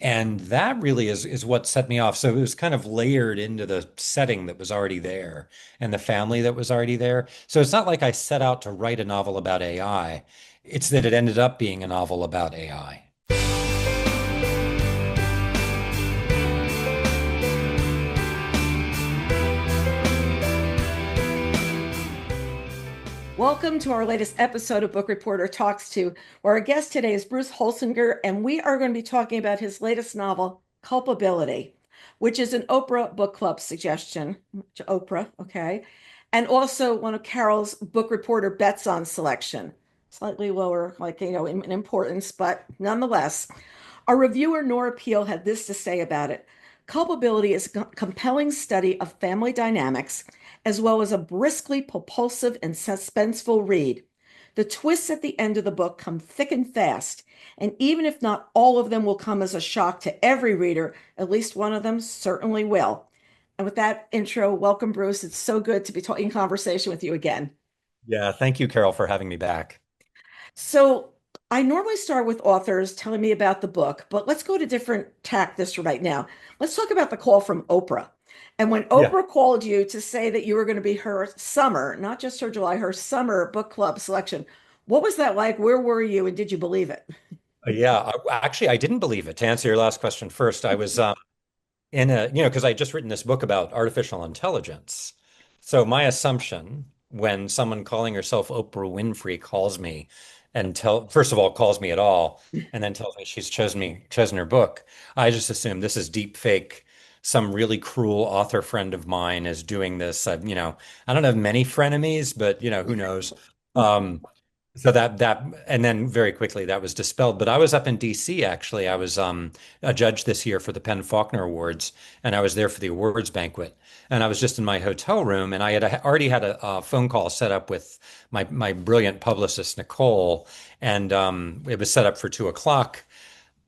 And that really is what set me off. So it was kind of layered into the setting that was already there and the family that was already there. So it's not like I set out to write a novel about AI. It's that it ended up being a novel about AI. Welcome to our latest episode of Book Reporter Talks To, where our guest today is Bruce Holsinger, and we are going to be talking about his latest novel, Culpability, which is an Oprah Book Club suggestion. Oprah, okay. And also one of Carol's Book Reporter Bets On selection. Slightly lower, in importance, but nonetheless. Our reviewer, Nora Peel, had this to say about it. Culpability is a compelling study of family dynamics as well as a briskly propulsive and suspenseful read. The twists at the end of the book come thick and fast, and even if not all of them will come as a shock to every reader, at least one of them certainly will. And with that intro, welcome, Bruce. It's so good to be in conversation with you again. Yeah, thank you, Carol, for having me back. So I normally start with authors telling me about the book, but let's go to different tack this right now. Let's talk about the call from Oprah. And when Yeah. Oprah called you to say that you were going to be her summer, not just her July, her summer book club selection, what was that like? Where were you, and did you believe it? Yeah, actually, I didn't believe it. To answer your last question first, I was in because I had just written this book about artificial intelligence. So my assumption when someone calling herself Oprah Winfrey calls me and first of all, calls me at all, and then tells me she's chosen her book, I just assume this is deep fake. Some really cruel author friend of mine is doing this. I don't have many frenemies, but who knows? Um, So and then very quickly that was dispelled. But I was up in DC actually. I was a judge this year for the Penn Faulkner Awards, and I was there for the awards banquet. And I was just in my hotel room, and I had already had a phone call set up with my brilliant publicist Nicole, and it was set up for 2 o'clock.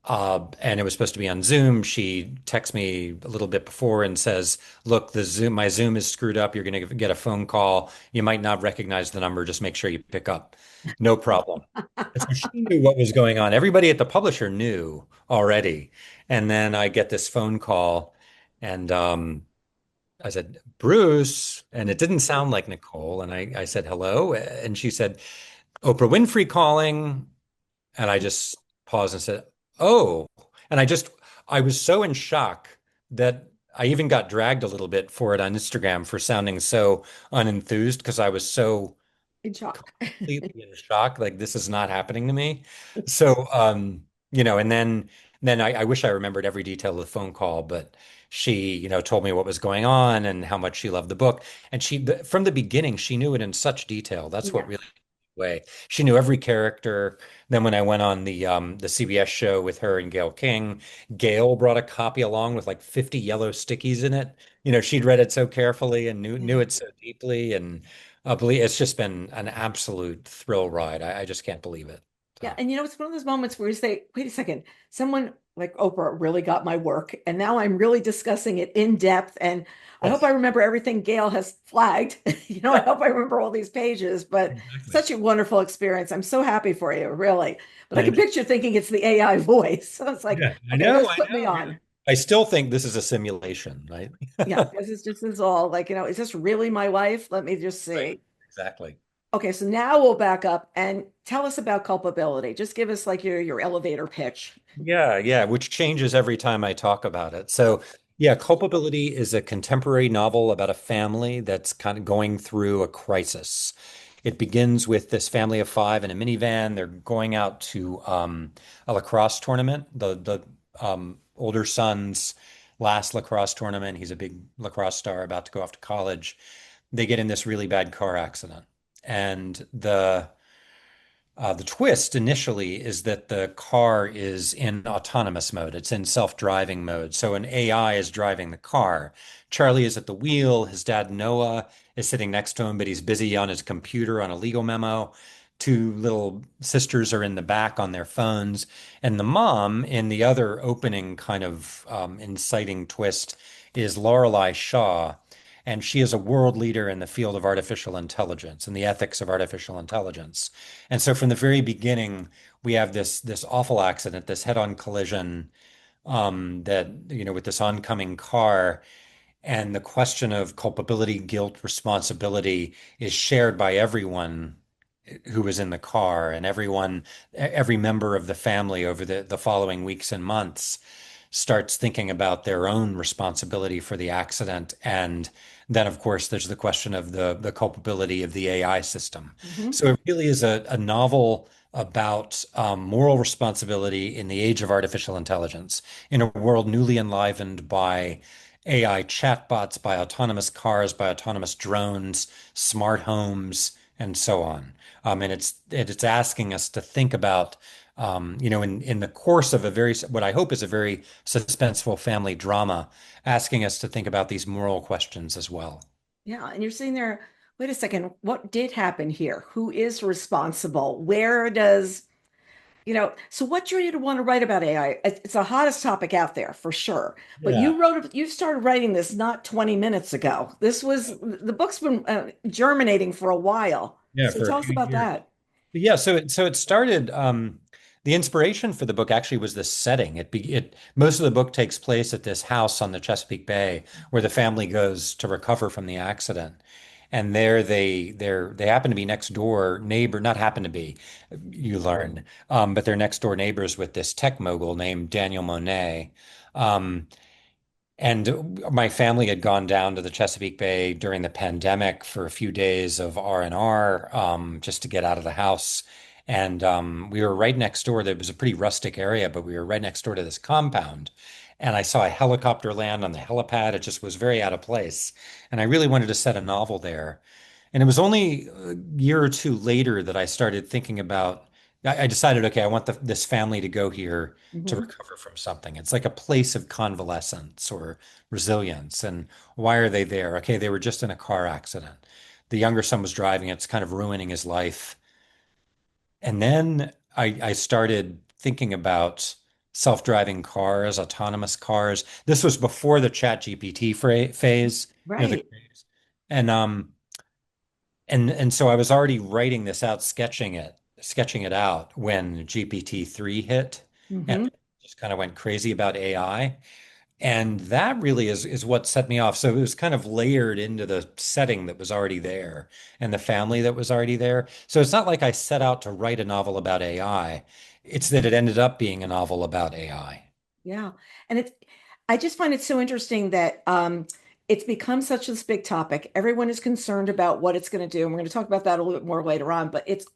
And it was supposed to be on Zoom. She texts me a little bit before and says, "Look, my Zoom is screwed up. You're going to get a phone call. You might not recognize the number. Just make sure you pick up." No problem. And so she knew what was going on. Everybody at the publisher knew already. And then I get this phone call, and I said, "Bruce," and it didn't sound like Nicole. And I said, "Hello," and she said, "Oprah Winfrey calling." And I just paused and said, "Oh." And I was so in shock that I even got dragged a little bit for it on Instagram for sounding so unenthused because I was so In shock. completely in shock. Like, this is not happening to me. So, and then I wish I remembered every detail of the phone call, but she, told me what was going on and how much she loved the book. And from the beginning, she knew it in such detail. That's what Yeah. really way. She knew every character. Then when I went on the CBS show with her and Gail King, Gail brought a copy along with like 50 yellow stickies in it. She'd read it so carefully and knew Yeah. it so deeply, and it's just been an absolute thrill ride. I just can't believe it. Yeah, So and it's one of those moments where you say, wait a second, someone like Oprah really got my work, and now I'm really discussing it in depth. And I hope I yes. remember everything Gail has flagged. I Yeah, hope I remember all these pages, but exactly. such a wonderful experience. I'm so happy for you, really. But I can Thank you. picture thinking it's the AI voice. So it's like, Yeah, I okay, know, let's I put me know. on. I still think this is a simulation, right? Yeah, this is all like, is this really my wife? Let me just Right. see. Exactly. Okay, so now we'll back up and tell us about culpability. Just give us like your elevator pitch. Yeah, yeah, which changes every time I talk about it. So, yeah, Culpability is a contemporary novel about a family that's kind of going through a crisis. It begins with this family of five in a minivan. They're going out to a lacrosse tournament. The older son's last lacrosse tournament. He's a big lacrosse star about to go off to college. They get in this really bad car accident, and the twist initially is that the car is in autonomous mode. It's in self-driving mode. So an AI is driving the car. Charlie is at the wheel. His dad, Noah, is sitting next to him, but he's busy on his computer on a legal memo. Two little sisters are in the back on their phones. And the mom, in the other opening kind of inciting twist, is Lorelei Shaw. And she is a world leader in the field of artificial intelligence and the ethics of artificial intelligence. And so from the very beginning, we have this awful accident, this head-on collision. that, with this oncoming car. And the question of culpability, guilt, responsibility is shared by everyone who was in the car and every member of the family over the following weeks and months starts thinking about their own responsibility for the accident. And then, of course, there's the question of the culpability of the AI system. Mhm. So it really is a novel about moral responsibility in the age of artificial intelligence, in a world newly enlivened by AI chatbots, by autonomous cars, by autonomous drones, smart homes, and so on. And it's asking us to think about, in the course of what I hope is a very suspenseful family drama, asking us to think about these moral questions as well. Yeah, and you're sitting there, wait a second, what did happen here? Who is responsible? Where does, so what drew you to want to write about AI? It's the hottest topic out there for sure. But Yeah. you started writing this not 20 minutes ago. The book's been germinating for a while. Yeah, So for a tell us few about years. that. Yeah, so it started. The inspiration for the book actually was the setting. Most of the book takes place at this house on the Chesapeake Bay where the family goes to recover from the accident, and there they happen to be next door neighbor. Not happen to be, you learn, but they're next door neighbors with this tech mogul named Daniel Monet. Um, and my family had gone down to the Chesapeake Bay during the pandemic for a few days of R&R, just to get out of the house. And we were right next door. There was a pretty rustic area, but we were right next door to this compound. And I saw a helicopter land on the helipad. It just was very out of place. And I really wanted to set a novel there. And it was only a year or two later that I started thinking about, I decided, okay, I want this family to go here to Mhm. recover from something. It's like a place of convalescence or resilience. And why are they there? Okay, they were just in a car accident. The younger son was driving, it's kind of ruining his life. And then I started thinking about self-driving cars, autonomous cars. This was before the chat GPT phase, the Right. craze. And so I was already writing this out, sketching it out when GPT-3 hit, and Hmm. just kind of went crazy about AI. And that really is what set me off. So it was kind of layered into the setting that was already there and the family that was already there. So it's not like I set out to write a novel about AI. It's that it ended up being a novel about AI. Yeah. And I just find it so interesting that it's become such this big topic. Everyone is concerned about what it's going to do. And we're going to talk about that a little bit more later on, but it's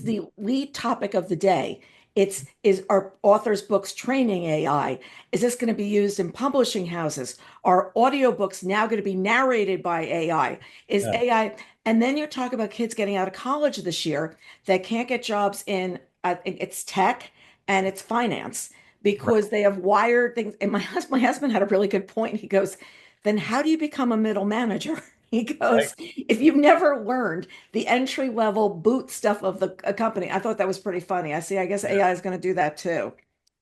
the lead topic of the day. It's is our authors' books training AI? Is this going to be used in publishing houses? Are audiobooks now going to be narrated by AI? Is Yeah. AI? And then you talk about kids getting out of college this year that can't get jobs in it's tech and it's finance Right. because they have wired things. And my husband had a really good point. He goes, then how do you become a middle manager? He Right. goes, if you've never learned the entry level boot stuff of the a company. I thought that was pretty funny. I guess Yeah. AI is going to do that too.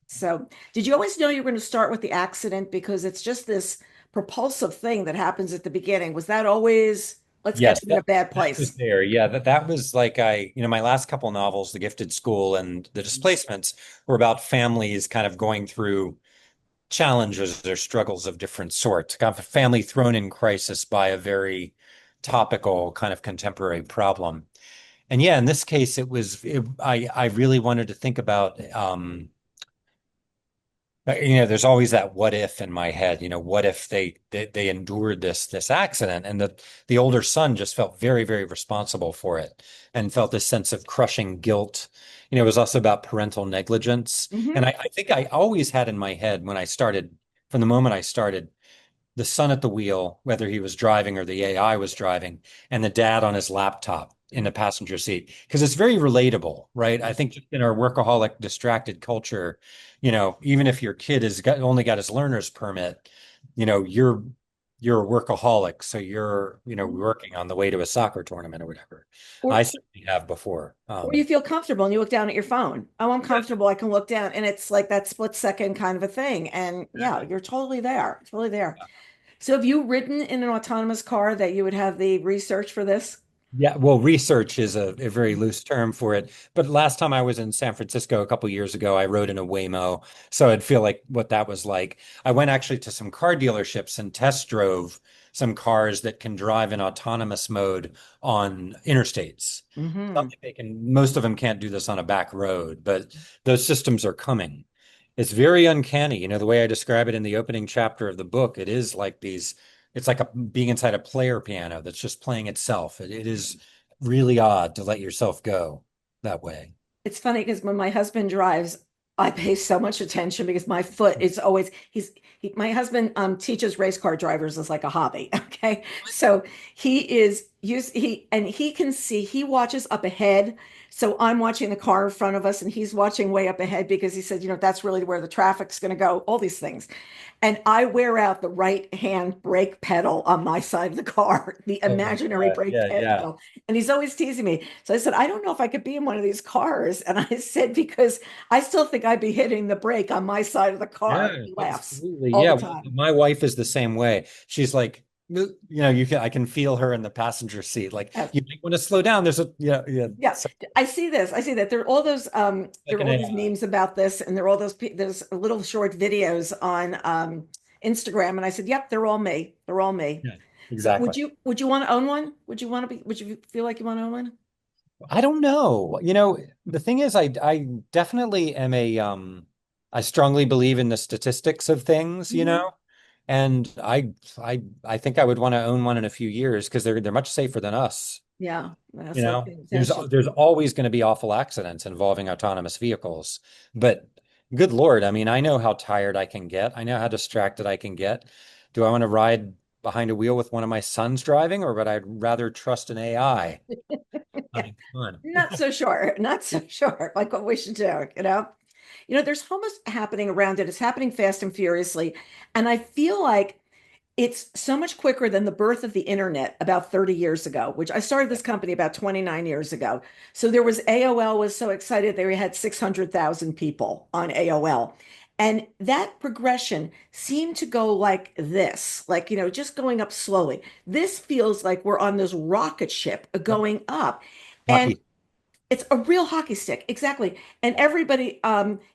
So, did you always know you were going to start with the accident because it's just this propulsive thing that happens at the beginning? Was that always, let's get Yes, them in a bad that was place? there. Yeah, that was like my last couple novels, The Gifted School and The Displacements, were about families kind of going through challenges or struggles of different sorts. Kind of a family thrown in crisis by a very topical kind of contemporary problem. And yeah, in this case, I really wanted to think about, there's always that what if in my head. What if they endured this accident, and the older son just felt very, very responsible for it and felt this sense of crushing guilt. It was also about parental negligence. And Hmm. I think I always had in my head when I started, from the moment I started, the son at the wheel, whether he was driving or the AI was driving, and the dad on his laptop in the passenger seat. Because it's very relatable, right? I think just in our workaholic, distracted culture, even if your kid only got his learner's permit, you know, you're you're a workaholic, so you're, working on the way to a soccer tournament or whatever. Or I certainly have before. or you feel comfortable and you look down at your phone. Oh, I'm Yeah, comfortable. I can look down, and it's like that split second kind of a thing. And yeah, exactly. you're totally there, totally there. So have you ridden in an autonomous car that you would have the research for this? Yeah, well, research is a very loose term for it. But last time I was in San Francisco a couple years ago, I rode in a Waymo. So I'd feel like what that was like. I went actually to some car dealerships and test drove some cars that can drive in autonomous mode on interstates. Some Hmm. they can, most of them can't do this on a back road, but those systems are coming. It's very uncanny. The way I describe it in the opening chapter of the book, it is like it's like being inside a player piano that's just playing itself. It is really odd to let yourself go that way. It's funny because when my husband drives, I pay so much attention because my foot is always my husband teaches race car drivers as like a hobby. Okay. So he can see, he watches up ahead. So I'm watching the car in front of us and he's watching way up ahead because he said, that's really where the traffic's going to go, all these things. And I wear out the right hand brake pedal on my side of the car, the Oh my imaginary God. brake Yeah, yeah. pedal. And he's always teasing me. So I said, I don't know if I could be in one of these cars. And I said, because I still think I'd be hitting the brake on my side of the car. Yeah, He laughs absolutely. all the Yeah, time. my wife is the same way. She's like, I can feel her in the passenger seat. Like, Uh, you might want to slow down. There's a, yeah, yeah. yeah, So, I see this. I see that there like are an all these AI. memes about this, and there are all those little short videos on Instagram. And I said, yep, they're all me. They're all me. Yeah, So exactly. would you want to own one? Would you feel like you want to own one? I don't know. The thing is, I definitely am I strongly believe in the statistics of things, Mhm. and I think I would want to own one in a few years because they're much safer than us. Yeah, that's like the There's intention. there's always going to be awful accidents involving autonomous vehicles, but good Lord, I mean, I know how tired I can get. I know how distracted I can get. Do I want to ride behind a wheel with one of my sons driving, or would I rather trust an AI? I Yeah, mean, come on. not so sure, not so sure. Like what we should do, there's almost happening around it. It's happening fast and furiously, and I feel like it's so much quicker than the birth of the internet about 30 years ago, which I started this company about 29 years ago. So there was AOL was so excited they had 600,000 people on AOL. And that progression seemed to go like this, like, just going up slowly. This feels like we're on this rocket ship Yep. going up. And Hockey. it's a real hockey stick, exactly. And everybody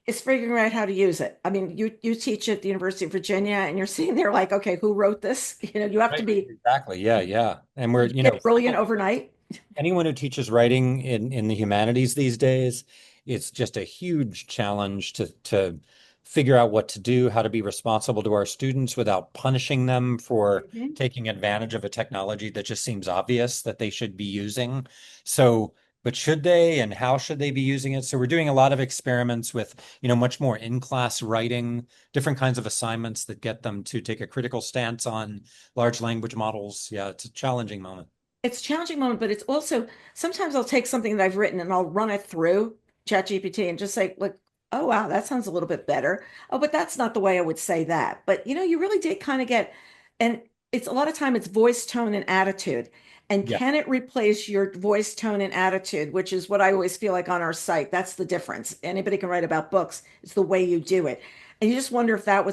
is figuring out how to use it. I mean, you teach at the University of Virginia, and you're sitting there like, okay, who wrote this? You have to Right. be Exactly. Yeah, yeah. And we're, get brilliant overnight. anyone who teaches writing in the humanities these days, it's just a huge challenge to figure out what to do, how to be responsible to our students without punishing them for Mhm. taking advantage of a technology that just seems obvious that they should be using. So, but should they and how should they be using it? So we're doing a lot of experiments with, much more in-class writing, different kinds of assignments that get them to take a critical stance on large language models. Yeah, it's a challenging moment. It's a challenging moment, but it's also sometimes I'll take something that I've written and I'll run it through ChatGPT and just say, like, oh wow, that sounds a little bit better. Oh, but that's not the way I would say that. But you really did kind of get, and it's a lot of time it's voice, tone, and attitude. And Yeah. can it replace your voice, tone, and attitude, which is what I always feel like on our site? That's the difference. Anybody can write about books. It's the way you do it. And you just wonder if that's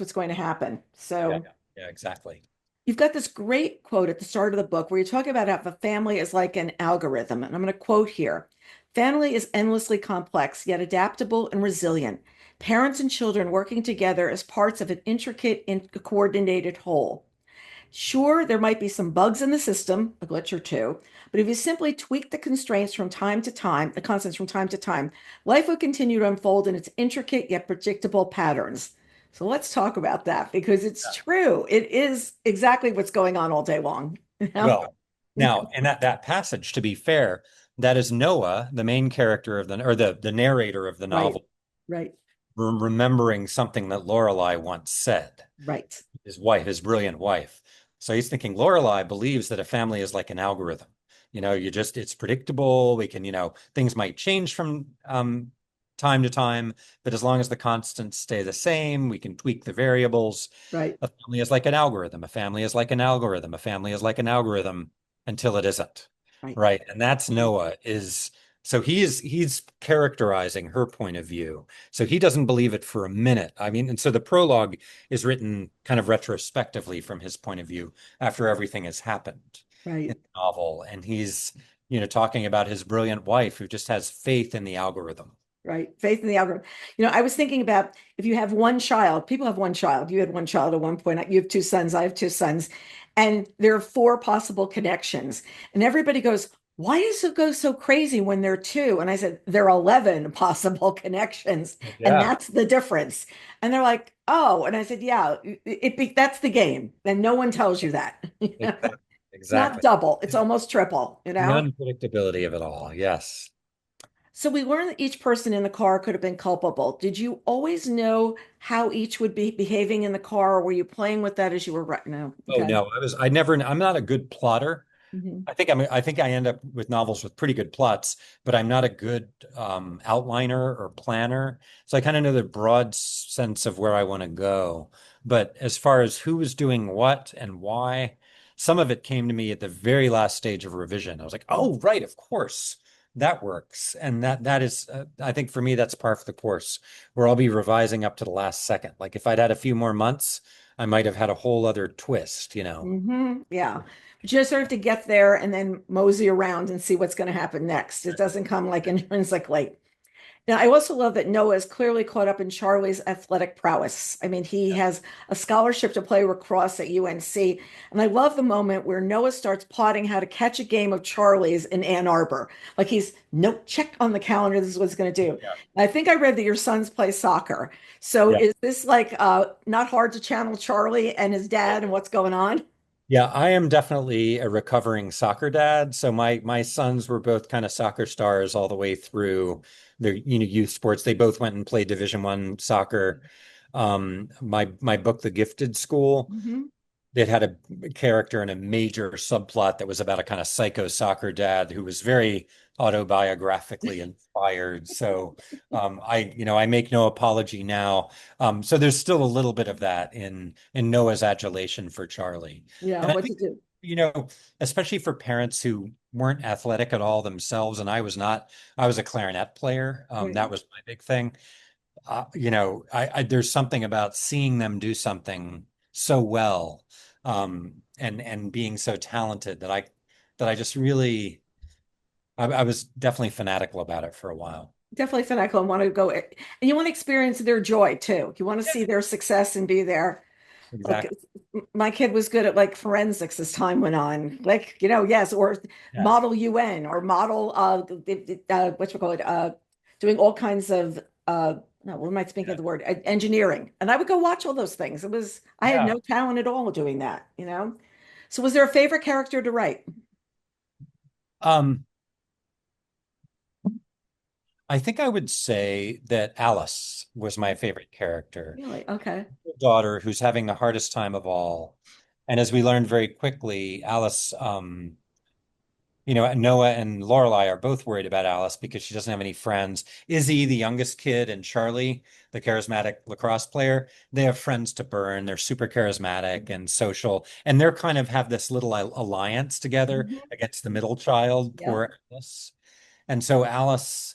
what's going to happen. Yeah, So yeah, exactly. you've got this great quote at the start of the book where you talk about how the family is like an algorithm. And I'm going to quote here. Family is endlessly complex, yet adaptable and resilient. Parents and children working together as parts of an intricate and coordinated whole. Sure, there might be some bugs in the system, a glitch or two, but if you simply tweak the constraints from time to time, the constants from time to time, life will continue to unfold in its intricate yet predictable patterns. So let's talk about that because it's Yeah. true. It is exactly what's going on all day long. You know? Well, now, and that passage, to be fair, that is Noah, the main character of the narrator of the Right, novel, right, remembering something that Lorelai once said, right, his wife, his brilliant wife. So he's thinking Lorelai believes that a family is like an algorithm. It's predictable. Things might change from time to time, but as long as the constants stay the same, we can tweak the variables. right, A family is like an algorithm. A family is like an algorithm. A family is like an algorithm until it isn't. right. Right. And that's Noah is so he's characterizing her point of view. So he doesn't believe it for a minute. I mean, and so the prologue is written kind of retrospectively from his point of view after everything has happened. Right. novel, and he's, talking about his brilliant wife who just has faith in the algorithm. Right. Faith in the algorithm. I was thinking about if you have one child, people have one child. You had one child at one point. You have two sons. I have two sons. And there are four possible connections. And everybody goes, why does it go so crazy when there are two? And I said, there are 11 possible connections. And Yeah, that's the difference. And they're like, oh. And I said, yeah, that's the game. And no one tells you that. exactly. It's not Exactly. double, it's almost triple. The unpredictability of it all. Yes. So we learned that each person in the car could have been culpable. Did you always know how each would be behaving in the car, or were you playing with that as you were right now? Oh Okay. no, I'm not a good plotter. Hmm. I think I end up with novels with pretty good plots, but I'm not a good outliner or planner. So I kind of know the broad sense of where I want to go. But as far as who was doing what and why, some of it came to me at the very last stage of revision. I was like, oh, right, of course, that works. And that is, I think for me, that's par for the course, where I'll be revising up to the last second. Like if I'd had a few more months, I might have had a whole other twist. Yeah. But you just sort of have to get there and then mosey around and see what's going to happen next. It doesn't come like intrinsically. Now, I also love that Noah is clearly caught up in Charlie's athletic prowess. I mean, he has a scholarship to play lacrosse at UNC. And I love the moment where Noah starts plotting how to catch a game of Charlie's in Ann Arbor. Like he's, nope, check on the calendar. This is what he's going to do. Yeah. I think I read that your sons play soccer. So Yeah. is this like not hard to channel Charlie and his dad and what's going on? Yeah, I am definitely a recovering soccer dad. So my sons were both kind of soccer stars all the way through their youth sports. They both went and played Division I soccer. My book, The Gifted School, Hmm. it had a character and a major subplot that was about a kind of psycho soccer dad who was very autobiographically inspired. So I make no apology now. So there's still a little bit of that in Noah's adulation for Charlie. Yeah, And I what to think, do? especially for parents who weren't athletic at all themselves, and I was not, I was a clarinet player. Right. That was my big thing. There's something about seeing them do something so well, and being so talented that I just really, I was definitely fanatical about it for a while. Definitely fanatical and want to go, and you want to experience their joy too. You want to Yeah, see their success and be there. Like exactly. my kid was good at like forensics as time went on. Like, yes, or Yes. model UN or model what you call it, doing all kinds of no, what am I speaking of Yeah. the word? Engineering. And I would go watch all those things. I had Yeah. no talent at all doing that. So was there a favorite character to write? Um, I think I would say that Alice was my favorite character. Really? Okay. Daughter who's having the hardest time of all. And as we learned very quickly, Alice, Noah and Lorelai are both worried about Alice because she doesn't have any friends. Izzy, the youngest kid, and Charlie, the charismatic lacrosse player, they have friends to burn. They're super charismatic and social, and they're kind of have this little alliance together Mhm. against the middle child, Yeah. poor Alice. And so Alice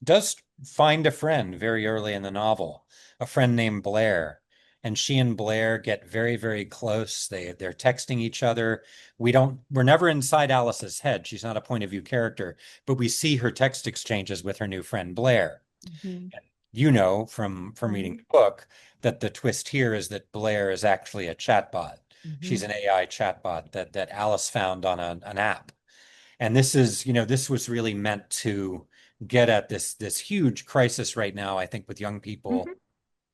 does find a friend very early in the novel, a friend named Blair. And she and Blair get very, very close. They're texting each other. We're never inside Alice's head. She's not a point of view character, but we see her text exchanges with her new friend Blair. Mhm. And you know from reading Mhm. the book that the twist here is that Blair is actually a chatbot. She's Mhm. an AI chatbot that Alice found on an app. And this was really meant to get at this huge crisis right now, I think, with young people Mhm.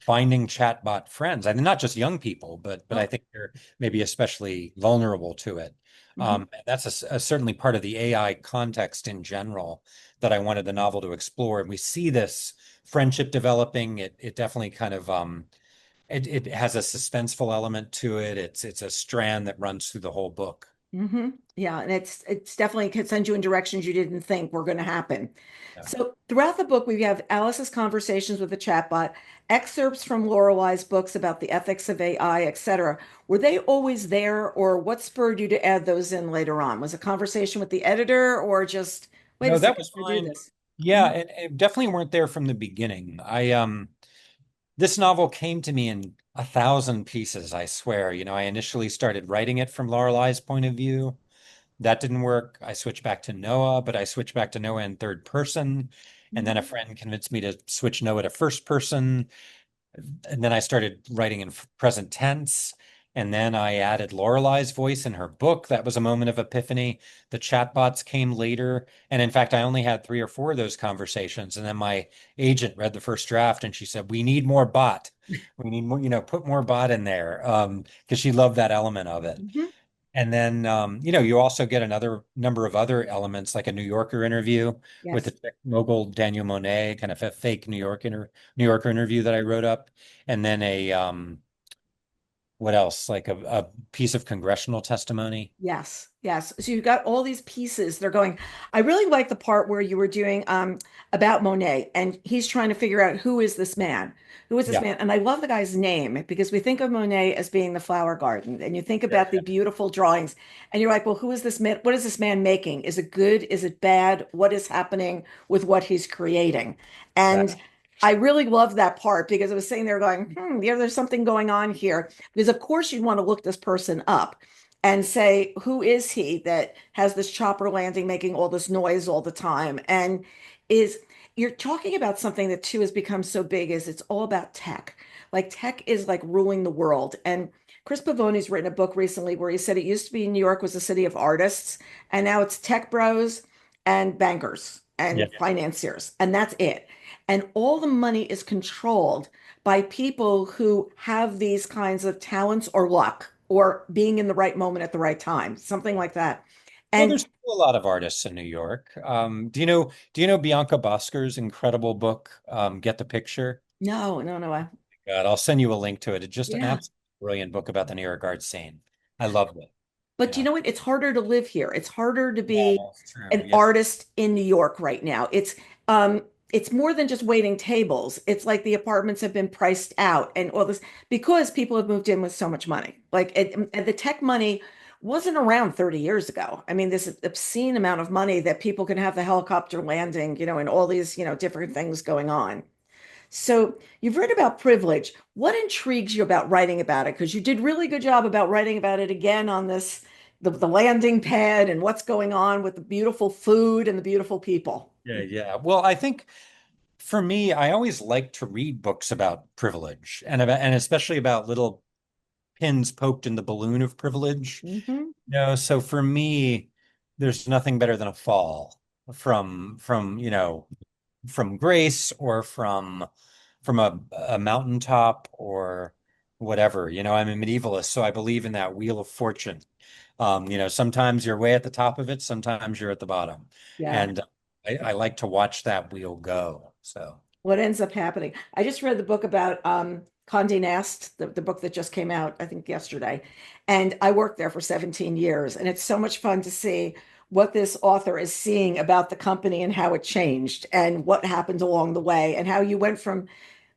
finding chatbot friends. I mean, not just young people, but I Oh. think they're maybe especially vulnerable to it. Mhm. That's certainly part of the AI context in general that I wanted the novel to explore. And we see this friendship developing. It definitely kind of it has a suspenseful element to it. It's a strand that runs through the whole book. Yeah, and it's definitely can send you in directions you didn't think were going to happen. Yeah. So throughout the book, we have Alice's conversations with the chatbot, excerpts from Lorelai's books about the ethics of AI, etc. Were they always there, or what spurred you to add those in later on? Was a conversation with the editor, or just wait a No, that second, was I do fine. this? Yeah, Mhm. and definitely weren't there from the beginning. this novel came to me in a thousand pieces, I swear. I initially started writing it from Lorelai's point of view. That didn't work. I switched back to Noah, but I switched back to Noah in third person. And then a friend convinced me to switch Noah to first person. And then I started writing in present tense. And then I added Lorelai's voice in her book. That was a moment of epiphany. The chatbots came later. And in fact, I only had three or four of those conversations. And then my agent read the first draft and she said, "We need more bot. We need more, put more bot in there." Because she loved that element of it. Mhm. And then, you also get another number of other elements, like a New Yorker interview with the Yes. tech mogul Daniel Monet, kind of a fake New Yorker interview that I wrote up, and then what else? Like a piece of congressional testimony. Yes, yes. So you've got all these pieces. They're going. I really like the part where you were doing about Monet, and he's trying to figure out who is this man? Who is this Yeah. man? And I love the guy's name because we think of Monet as being the flower garden, and you think Yeah, about the beautiful drawings, and you're like, well, who is this man? What is this man making? Is it good? Is it bad? What is happening with what he's creating? And exactly. I really love that part because I was sitting there going, there's something going on here. Because of course you'd want to look this person up and say, who is he that has this chopper landing, making all this noise all the time? And is you're talking about something that too has become so big is it's all about tech. Like tech is like ruling the world. And Chris Pavoni's written a book recently where he said it used to be New York was a city of artists, and now it's tech bros and bankers Yeah. and financiers, and that's it. And all the money is controlled by people who have these kinds of talents or luck or being in the right moment at the right time, something like that. Well, And there's still a lot of artists in New York. Do you know Bianca Bosker's incredible book, Get the Picture? no, no, no. God, I'll send you a link to it. It's just an Yeah. absolutely brilliant book about the New York art scene. I loved it. But you Yeah. know what? It's harder to live here. It's harder to Yeah, be that's true. an Yeah. artist in New York right now. It's more than just waiting tables. It's like the apartments have been priced out and all this because people have moved in with so much money. And the tech money wasn't around 30 years ago. I mean, this obscene amount of money that people can have the helicopter landing, and all these, different things going on. So you've read about privilege. What intrigues you about writing about it? Because you did really good job about writing about it again on the landing pad and what's going on with the beautiful food and the beautiful people. Yeah, yeah. Well, I think for me, I always like to read books about privilege and especially about little pins poked in the balloon of privilege. Hmm. So for me, there's nothing better than a fall from grace or from a mountaintop or whatever. I'm a medievalist, so I believe in that wheel of fortune. Sometimes you're way at the top of it, sometimes you're at the bottom. Yeah. And I like to watch that wheel go. So What ends up happening? I just read the book about Condé Nast, the book that just came out, I think yesterday. And I worked there for 17 years. And it's so much fun to see what this author is seeing about the company and how it changed and what happened along the way and how you went from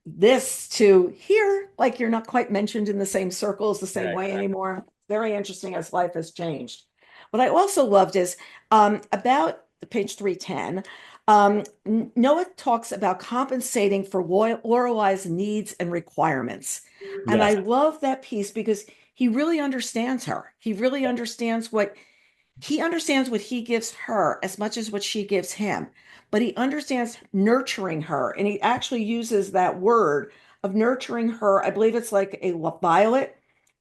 this to here, like you're not quite mentioned in the same circles the same yeah, way exactly. anymore. Very interesting as life has changed. What I also loved is about page 310. Noah talks about compensating for Lorelai's needs and requirements. And I Yes. love that piece because he really understands her. He understands what he gives her as much as what she gives him, but he understands nurturing her. And he actually uses that word of nurturing her. I believe it's like a violet.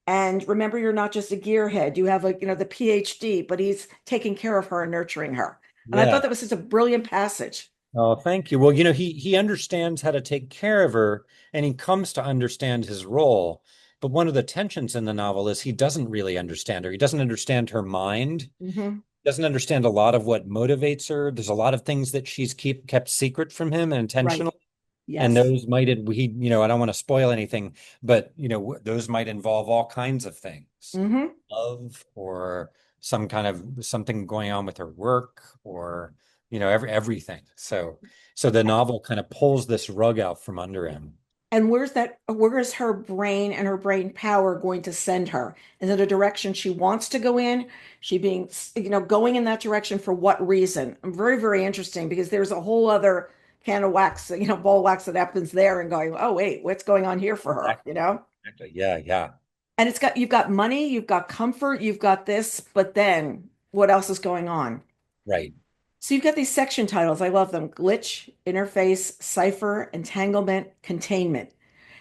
And remember, you're not just a gearhead. You have the PhD, but he's taking care of her and nurturing her. And I thought Yeah. that was such a brilliant passage. Oh, thank you. Well, he understands how to take care of her and he comes to understand his role. But one of the tensions in the novel is he doesn't really understand her. He doesn't understand her mind. Hmm. Doesn't understand a lot of what motivates her. There's a lot of things that she's kept secret from him and Right. intentional. And Yes. those might I don't want to spoil anything, but those might involve all kinds of things. Hmm. Love or some kind of something going on with her work or everything. So the novel kind of pulls this rug out from under him. And where is her brain and her brain power going to send her? Is it a direction she wants to go in? She going in that direction for what reason? Very, very interesting because there's a whole other can of wax, ball wax that happens there and going, oh, wait, what's going on here for her, Exactly. Exactly. Yeah, yeah. And you've got money, you've got comfort, you've got this, but then what else is going on? Right. So you've got these section titles. I love them. Glitch, interface, cipher, entanglement, containment.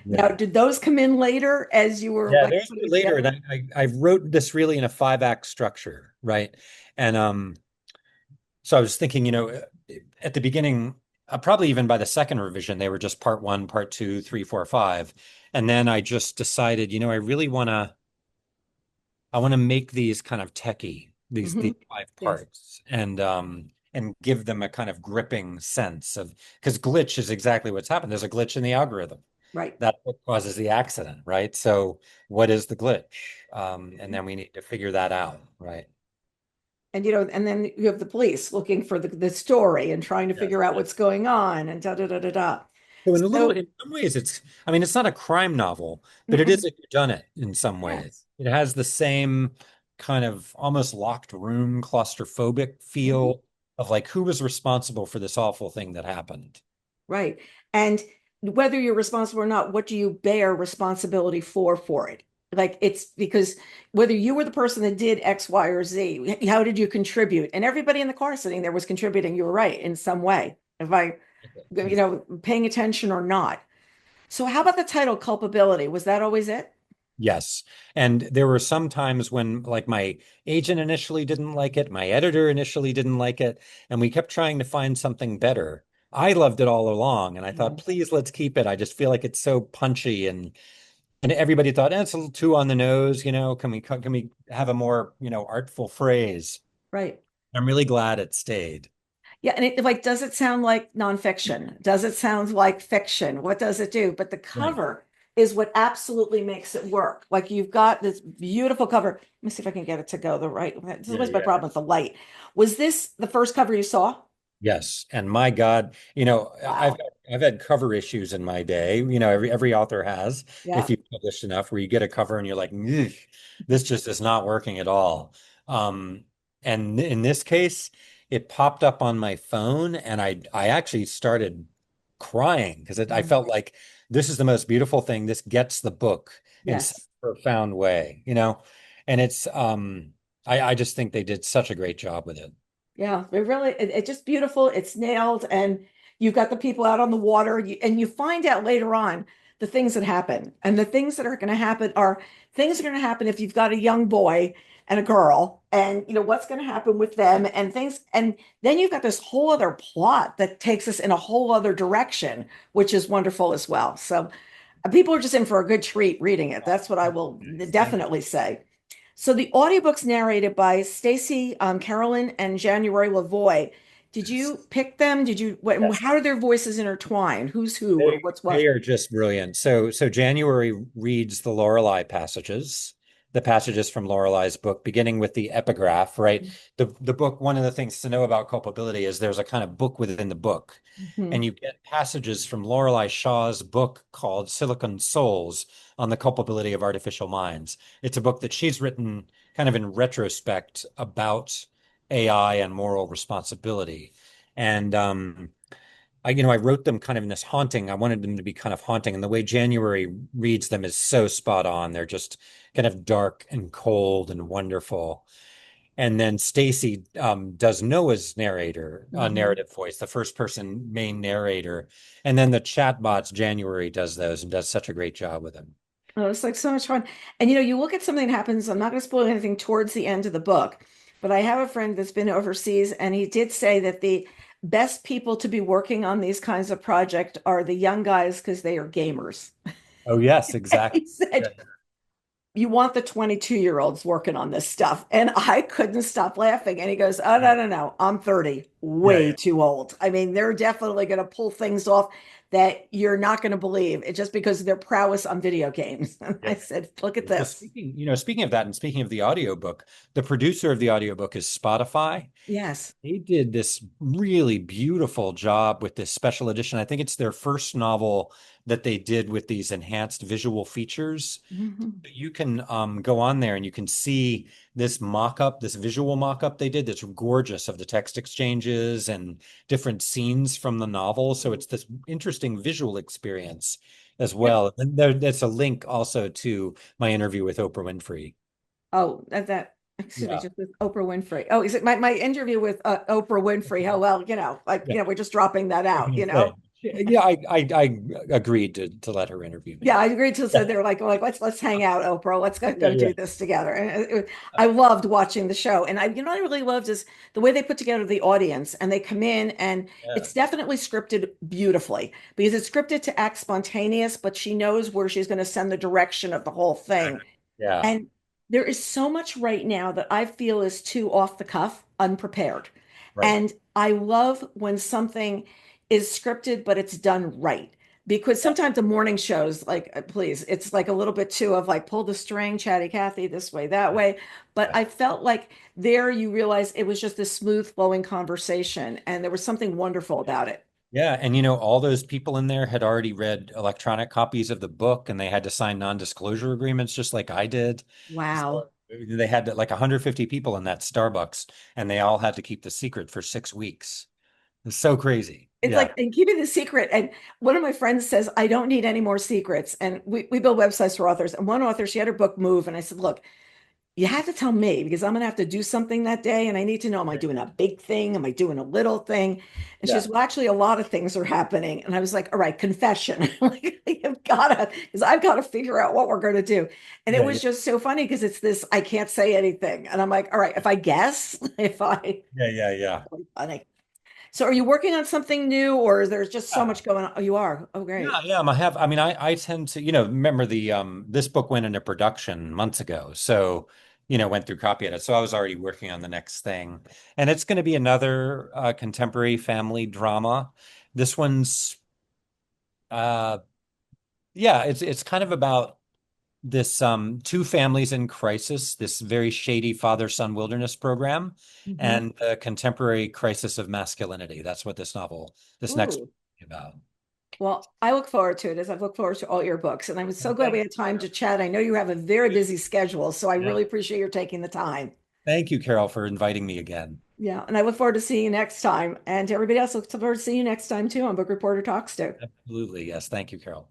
Now, Yeah. did those come in later as you were Yeah, like those putting were it later, and together? I wrote this really in a 5 act structure, right? And so I was thinking, at the beginning, probably even by the second revision, they were just part one, part two, three, four, five. And then I just decided, I want to make these kind of techie, these Hmm. five Yes, parts, and give them a kind of gripping sense of, because glitch is exactly what's happened. There's a glitch in the algorithm. right. That's what causes the accident, right? So what is the glitch? And then we need to figure that out, right? And then you have the police looking for the story and trying to Yes. figure out what's going on and da da da da da. So So, in some ways, I mean, it's not a crime novel, but it is mm-mm, a whodunit in some ways. yes. It has the same kind of almost locked room, claustrophobic Mhm. feel of like who was responsible for this awful thing that happened. Right. And whether you're responsible or not, what do you bear responsibility for it? Like it's because whether you were the person that did X, Y, or Z, how did you contribute? And everybody in the car sitting there was contributing. You were right in some way. If I, paying attention or not. So how about the title culpability? Was that always it? Yes. And there were some times when, like, my agent initially didn't like it, my editor initially didn't like it, and we kept trying to find something better. I loved it all along, and I thought, Mhm. please, let's keep it. I just feel like it's so punchy, and everybody thought, it's a little too on the nose, can we have a more, artful phrase? Right. I'm really glad it stayed. Yeah, and does it sound like nonfiction? Does it sound like fiction? What does it do? But the Right. cover is what absolutely makes it work. Like you've got this beautiful cover. Let me see if I can get it to go the right. This is Yeah, always my yeah. problem with the light. Was this the first cover you saw? Yes, and my God, Wow. I've had cover issues in my day. Every author has, if Yeah. you published enough, where you get a cover and you're like, "Ugh, this just is not working at all." Um, and in this case, it popped up on my phone, and I actually started crying because I Mm. felt like this is the most beautiful thing. This gets the book in such Yes. a profound way. And I just think they did such a great job with it. Yeah, it's just beautiful. It's nailed, and you've got the people out on the water, and you find out later on the things that happen. And the things that are going to happen are things that are going to happen if you've got a young boy and a girl, and what's going to happen with them, and things. And then you've got this whole other plot that takes us in a whole other direction, which is wonderful as well. So people are just in for a good treat reading it. That's what I will Nice. Thank you. definitely say. So the audiobook's narrated by Stacy, Carolan, and January LaVoy. Did Yes. you pick them? Did you what, and Yes. how do their voices intertwine? Who's who or what's They what? are just brilliant. So January reads the Lorelei passages, the passages from Lorelai's book, beginning with the epigraph, right? The book, one of the things to know about culpability is there's a kind of book within the book. Mhm. And you get passages from Lorelei Shaw's book called Silicon Souls on the culpability of artificial minds. It's a book that she's written kind of in retrospect about AI and moral responsibility. And I wrote them kind of in this haunting. I wanted them to be kind of haunting, and the way January reads them is so spot on. They're just kind of dark and cold and wonderful. And then Stacy does Noah's Mhm. narrative voice, the first person main narrator, and then the chatbots. January does those and does such a great job with them. Oh, it's like so much fun. And you look at something that happens. I'm not going to spoil anything towards the end of the book, but I have a friend that's been overseas, and he did say that the best people to be working on these kinds of projects are the young guys because they are gamers. Oh yes, exactly. He said you want the 22-year-olds working on this stuff. And I couldn't stop laughing. And he goes, oh, Yeah, no, no, no. I'm 30, yeah, way yeah. too old. I mean, they're definitely going to pull things off that you're not going to believe. It's just because of their prowess on video games. And Yeah. I said, look at Well, this. speaking of that, and speaking of the audiobook, the producer of the audiobook is Spotify. Yes. They did this really beautiful job with this special edition. I think it's their first novel that they did with these enhanced visual features. Mhm. You can go on there and you can see this mock-up, this visual mock-up they did that's gorgeous of the text exchanges and different scenes from the novel. So it's this interesting visual experience as Yep. well. And that's a link also to my interview with Oprah Winfrey. Oh, excuse me, Yeah. just with Oprah Winfrey. Oh, is it my interview with Oprah Winfrey? How well, like, Yeah. we're just dropping that I was out, gonna say. Yeah, I agreed to let her interview Yeah, me. I agreed to Yeah. say they're like let's hang out, Oprah. Let's Yeah, go yeah. do this together. And I loved watching the show. And what I really loved is the way they put together the audience and they come in and Yeah. it's definitely scripted beautifully because it's scripted to act spontaneous, but she knows where she's going to send the direction of the whole thing. Yeah. And there is so much right now that I feel is too off the cuff, unprepared. Right. And I love when something is scripted, but it's done right. Because Yeah. sometimes the morning shows, like, please, it's like a little bit too of like pull the string, chatty Cathy, this way, that way. But Yeah. I felt like there you realize it was just a smooth flowing conversation and there was something wonderful about it. Yeah, and all those people in there had already read electronic copies of the book and they had to sign non-disclosure agreements just like I did. Wow. So they had like 150 people in that Starbucks and they all had to keep the secret for 6 weeks. It's so crazy. It's Yeah. like, and keeping the secret. And one of my friends says, I don't need any more secrets. And we build websites for authors. And one author, she had her book move. And I said, look, you have to tell me because I'm going to have to do something that day. And I need to know, am I doing a big thing? Am I doing a little thing? And she Yeah. says, well, actually, a lot of things are happening. And I was like, all right, confession. Like, you've got to, because I've got to figure out what we're going to do. And it Yeah, yeah, was just so funny because it's this, I can't say anything. And I'm like, all right, if I guess, if I, yeah, yeah, yeah. really funny. So are you working on something new or is there just so Yeah. much going on? Oh, you are. Oh, Yeah, great. yeah. I mean, I tend to, remember this book went into production months ago. So, went through copy edit. So I was already working on the next thing. And it's going to be another contemporary family drama. This one's uh yeah, it's kind of about this two families in crisis, this very shady father-son wilderness program, Mhm. and the contemporary crisis of masculinity. That's what this next Ooh. is about. Well, I look forward to it as I've looked forward to all your books. And I was so glad we Thank had time to chat. I know you have a very busy schedule, so I Yeah. really appreciate your taking the time. Thank you, Carol, for inviting me again. Yeah. And I look forward to seeing you next time. And to everybody else, look forward to seeing you next time too on Book Reporter Talks to. Absolutely. Yes. Thank you, Carol.